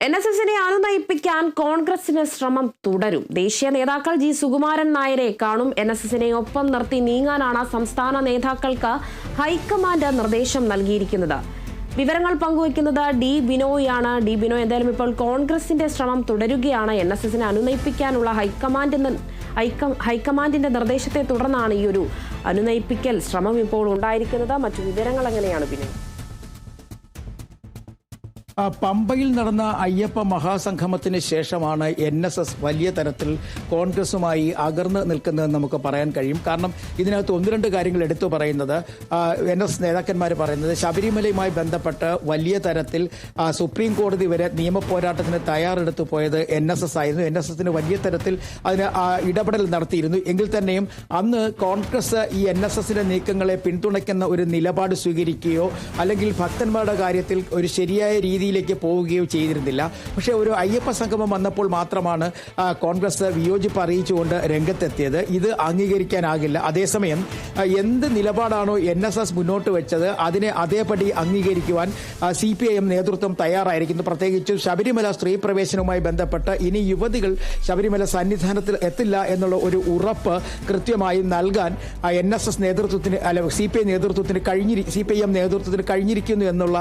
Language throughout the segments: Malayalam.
NSSനെ അനുനയിപ്പിക്കാൻ കോൺഗ്രസിന് ശ്രമം തുടരും. ദേശീയ നേതാക്കൾ ജി സുകുമാരൻ നായരെ കാണും. NSSനെ ഒപ്പം നിർത്തി നീങ്ങാനാണ് സംസ്ഥാന നേതാക്കൾക്ക് ഹൈക്കമാൻഡ് നിർദ്ദേശം നൽകിയിരിക്കുന്നത്. വിവരങ്ങൾ പങ്കുവയ്ക്കുന്നത് ഡി ബിനോയാണ്. ഡി ബിനോയ്, എന്തായാലും ഇപ്പോൾ കോൺഗ്രസിന്റെ ശ്രമം തുടരുകയാണ്. NSSനെ അനുനയിപ്പിക്കാനുള്ള ഹൈക്കമാൻഡിന്റെ നിർദ്ദേശത്തെ തുടർന്നാണ് ഈ ഒരു അനുനയിപ്പിക്കൽ ശ്രമം ഇപ്പോൾ ഉണ്ടായിരിക്കുന്നത്. മറ്റു വിവരങ്ങൾ എങ്ങനെയാണ് ബിനോയ്? പമ്പയിൽ നടന്ന അയ്യപ്പ മഹാസംഗമത്തിന് ശേഷമാണ് NSS വലിയ തരത്തിൽ കോൺഗ്രസുമായി അകർന്ന് നിൽക്കുന്നതെന്ന് നമുക്ക് പറയാൻ കഴിയും. കാരണം ഇതിനകത്ത് ഒന്ന് രണ്ട് കാര്യങ്ങൾ എടുത്തു പറയുന്നത്, NSS നേതാക്കന്മാർ പറയുന്നത് ശബരിമലയുമായി ബന്ധപ്പെട്ട് വലിയ തരത്തിൽ സുപ്രീം കോടതി വരെ നിയമപോരാട്ടത്തിന് തയ്യാറെടുത്തു പോയത് NSS ആയിരുന്നു. NSSന് വലിയ തരത്തിൽ അതിന് ഇടപെടൽ നടത്തിയിരുന്നു. എങ്കിൽ തന്നെയും അന്ന് കോൺഗ്രസ് ഈ NSSന്റെ നീക്കങ്ങളെ പിന്തുണയ്ക്കുന്ന ഒരു നിലപാട് സ്വീകരിക്കുകയോ അല്ലെങ്കിൽ ഭക്തന്മാരുടെ കാര്യത്തിൽ ഒരു ശരിയായ രീതിയിലേക്ക് പോവുകയോ ചെയ്തിരുന്നില്ല. പക്ഷേ ഒരു അയ്യപ്പ സംഗമം വന്നപ്പോൾ മാത്രമാണ് കോൺഗ്രസ് വിയോജിപ്പ് അറിയിച്ചുകൊണ്ട് രംഗത്തെത്തിയത്. ഇത് അംഗീകരിക്കാനാകില്ല. അതേസമയം എന്ത് നിലപാടാണോ NSS മുന്നോട്ട് വെച്ചത് അതിനെ അതേപടി അംഗീകരിക്കുവാൻ CPIM നേതൃത്വം തയ്യാറായിരിക്കുന്നു. പ്രത്യേകിച്ച് ശബരിമല സ്ത്രീ പ്രവേശനവുമായി ബന്ധപ്പെട്ട് ഇനി യുവതികൾ ശബരിമല സന്നിധാനത്തിൽ എത്തില്ല എന്നുള്ള ഒരു ഉറപ്പ് കൃത്യമായി നൽകാൻ NSS നേതൃത്വത്തിന് CPIM നേതൃത്വത്തിന് കഴിഞ്ഞിരിക്കുന്നു എന്നുള്ള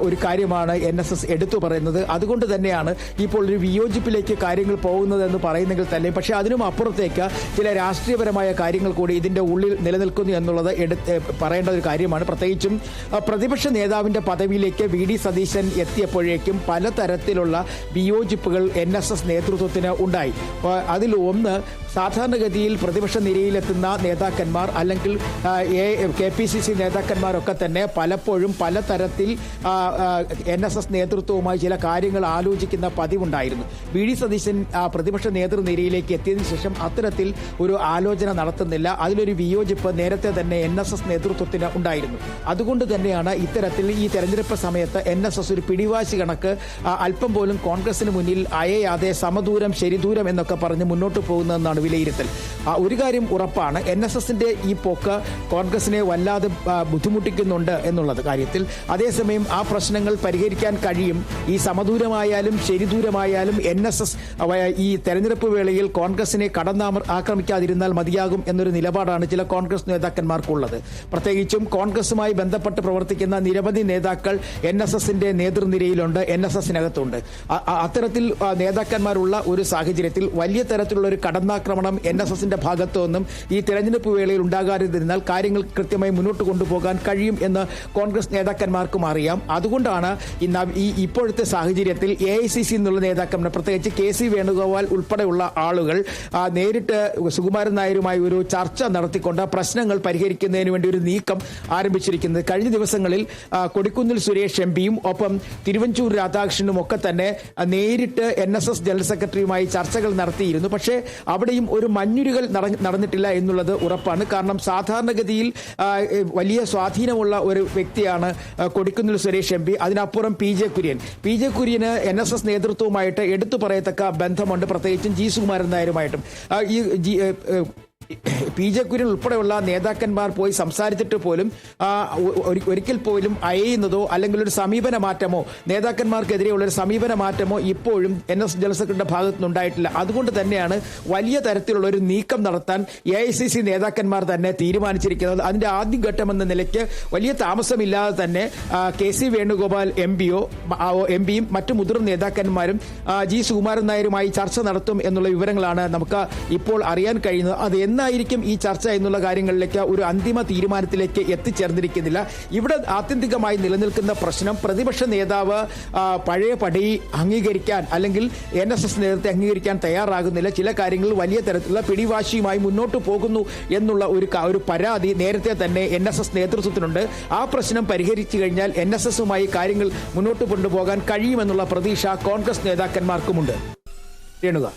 ഒരു കാര്യമാണ് NSS എടുത്തു പറയുന്നത്. അതുകൊണ്ട് തന്നെയാണ് ഇപ്പോൾ ഒരു വിയോജിപ്പിലേക്ക് കാര്യങ്ങൾ പോകുന്നതെന്ന് പറയുന്നെങ്കിൽ തന്നെ, പക്ഷേ അതിനും അപ്പുറത്തേക്ക് ചില രാഷ്ട്രീയപരമായ കാര്യങ്ങൾ കൂടി ഇതിന്റെ ഉള്ളിൽ നിലനിൽക്കുന്നു എന്നുള്ളത് പറയേണ്ട ഒരു കാര്യമാണ്. പ്രത്യേകിച്ചും പ്രതിപക്ഷ നേതാവിന്റെ പദവിയിലേക്ക് VD സതീശൻ എത്തിയപ്പോഴേക്കും പലതരത്തിലുള്ള വിയോജിപ്പുകൾ NSS നേതൃത്വത്തിന് ഉണ്ടായി. അതിൽ ഒന്ന്, സാധാരണഗതിയിൽ പ്രതിപക്ഷ നിരയിലെത്തുന്ന നേതാക്കന്മാർ അല്ലെങ്കിൽ KPCC നേതാക്കന്മാരൊക്കെ തന്നെ പലപ്പോഴും പലതരത്തിൽ NSS നേതൃത്വവുമായി ചില കാര്യങ്ങൾ ആലോചിക്കുന്ന പതിവുണ്ടായിരുന്നു. VD സതീശൻ പ്രതിപക്ഷ നേതൃനിരയിലേക്ക് എത്തിയതിനു ശേഷം അത്തരത്തിൽ ഒരു ആലോചന നടത്തുന്നില്ല. അതിലൊരു വിയോജിപ്പ് നേരത്തെ തന്നെ NSS നേതൃത്വത്തിന് ഉണ്ടായിരുന്നു. അതുകൊണ്ട് തന്നെയാണ് ഇത്തരത്തിൽ ഈ തെരഞ്ഞെടുപ്പ് സമയത്ത് NSS ഒരു പിടിവാശി കണക്ക് അല്പം പോലും കോൺഗ്രസിന് മുന്നിൽ അയയാതെ സമദൂരം ശരിദൂരം എന്നൊക്കെ പറഞ്ഞ് മുന്നോട്ട് പോകുന്നതെന്നാണ് വിലയിരുത്തൽ. ഒരു കാര്യം ഉറപ്പാണ്, NSSന്റെ ഈ പോക്ക് കോൺഗ്രസിനെ വല്ലാതെ ബുദ്ധിമുട്ടിക്കുന്നുണ്ട് എന്നുള്ളത് കാര്യത്തിൽ. അതേസമയം ആ പ്രശ്നങ്ങൾ പരിഹരിക്കാൻ കഴിയും. ഈ സമദൂരമായാലും ശരിദൂരമായാലും NSS ഈ തെരഞ്ഞെടുപ്പ് വേളയിൽ കോൺഗ്രസിനെ ആക്രമിക്കാതിരുന്നാൽ മതിയാകും എന്നൊരു നിലപാടാണ് ചില കോൺഗ്രസ് നേതാക്കന്മാർക്കുള്ളത്. പ്രത്യേകിച്ചും കോൺഗ്രസുമായി ബന്ധപ്പെട്ട് പ്രവർത്തിക്കുന്ന നിരവധി നേതാക്കൾ NSSന്റെ നേതൃനിരയിലുണ്ട്, NSSനകത്തുണ്ട്. അത്തരത്തിൽ നേതാക്കന്മാരുള്ള ഒരു സാഹചര്യത്തിൽ വലിയ തരത്തിലുള്ള ഒരു കടന്നാക്രമണം NSSന്റെ ഭാഗത്തു നിന്നും ഈ തെരഞ്ഞെടുപ്പ് വേളയിൽ ഉണ്ടാകാതിരുന്നാൽ കാര്യങ്ങൾ കൃത്യമായി മുന്നോട്ട് കൊണ്ടുപോകാൻ കഴിയും എന്ന് കോൺഗ്രസ് നേതാക്കന്മാർക്കും അറിയാം. അതുകൊണ്ടാണ് ഈ ഇപ്പോഴത്തെ സാഹചര്യത്തിൽ AICC എന്നുള്ള നേതാക്കന്മാർ, പ്രത്യേകിച്ച് KC വേണുഗോപാൽ ഉൾപ്പെടെയുള്ള ആളുകൾ നേരിട്ട് സുകുമാരൻ നായരുമായി ഒരു ചർച്ച നടത്തിക്കൊണ്ട് പ്രശ്നങ്ങൾ പരിഹരിക്കുന്നതിന് വേണ്ടി ഒരു നീക്കം ആരംഭിച്ചിരിക്കുന്നത്. കഴിഞ്ഞ ദിവസങ്ങളിൽ കൊടിക്കുന്നിൽ സുരേഷ് MPയും ഒപ്പം തിരുവഞ്ചൂർ രാധാകൃഷ്ണനും ഒക്കെ തന്നെ നേരിട്ട് NSS ജനറൽ സെക്രട്ടറിയുമായി ചർച്ചകൾ നടത്തിയിരുന്നു. പക്ഷേ അവിടെയും ഒരു മഞ്ഞുരുകൾ നടന്നിട്ടില്ല എന്നുള്ളത് ഉറപ്പാണ്. കാരണം സാധാരണഗതിയിൽ വലിയ സ്വാധീനമുള്ള ഒരു വ്യക്തിയാണ് കൊടിക്കുന്നിൽ സുരേഷ് MP. അതിനപ്പുറം PJ കുര്യന് NSS നേതൃത്വവുമായിട്ട് എടുത്തു പറയത്തക്ക ബന്ധമുണ്ട്, പ്രത്യേകിച്ചും ജി സുകുമാരൻ നായരുമായിട്ടും. PJ കുര്യൻ ഉൾപ്പെടെയുള്ള നേതാക്കന്മാർ പോയി സംസാരിച്ചിട്ട് പോലും ഒരിക്കൽ പോലും അയയുന്നതോ അല്ലെങ്കിൽ ഒരു സമീപന മാറ്റമോ നേതാക്കന്മാർക്കെതിരെയുള്ള ഒരു സമീപന മാറ്റമോ ഇപ്പോഴും NSS ജനറൽ സെക്രട്ടറിയുടെ ഭാഗത്തു നിന്നുണ്ടായിട്ടില്ല. അതുകൊണ്ട് തന്നെയാണ് വലിയ തരത്തിലുള്ള ഒരു നീക്കം നടത്താൻ AICC നേതാക്കന്മാർ തന്നെ തീരുമാനിച്ചിരിക്കുന്നത്. അതിന്റെ ആദ്യഘട്ടം എന്ന നിലയ്ക്ക് വലിയ താമസമില്ലാതെ തന്നെ KC വേണുഗോപാൽ MPയും മറ്റു മുതിർന്ന നേതാക്കന്മാരും ജി സുകുമാരൻ നായരുമായി ചർച്ച നടത്തും എന്നുള്ള വിവരങ്ങളാണ് നമുക്ക് ഇപ്പോൾ അറിയാൻ കഴിയുന്നത്. അത് എന്നായിരിക്കും ഈ ചർച്ച എന്നുള്ള കാര്യങ്ങളിലേക്ക് ഒരു അന്തിമ തീരുമാനത്തിലേക്ക് എത്തിച്ചേർന്നിരിക്കുന്നില്ല. ഇവിടെ ആത്യന്തികമായി നിലനിൽക്കുന്ന പ്രശ്നം, പ്രതിപക്ഷ നേതാവ് പഴയപടി അംഗീകരിക്കാൻ അല്ലെങ്കിൽ NSS നേതൃത്വത്തെ അംഗീകരിക്കാൻ തയ്യാറാകുന്നില്ല. ചില കാര്യങ്ങളിൽ വലിയ തരത്തിലുള്ള പിടിവാശിയുമായി മുന്നോട്ട് പോകുന്നു എന്നുള്ള ഒരു പരാതി നേരത്തെ തന്നെ NSS നേതൃത്വത്തിനുണ്ട്. ആ പ്രശ്നം പരിഹരിച്ചു കഴിഞ്ഞാൽ NSSുമായി കാര്യങ്ങൾ മുന്നോട്ട് കൊണ്ടുപോകാൻ കഴിയുമെന്നുള്ള പ്രതീക്ഷ കോൺഗ്രസ് നേതാക്കന്മാർക്കുമുണ്ട്. രേണുക.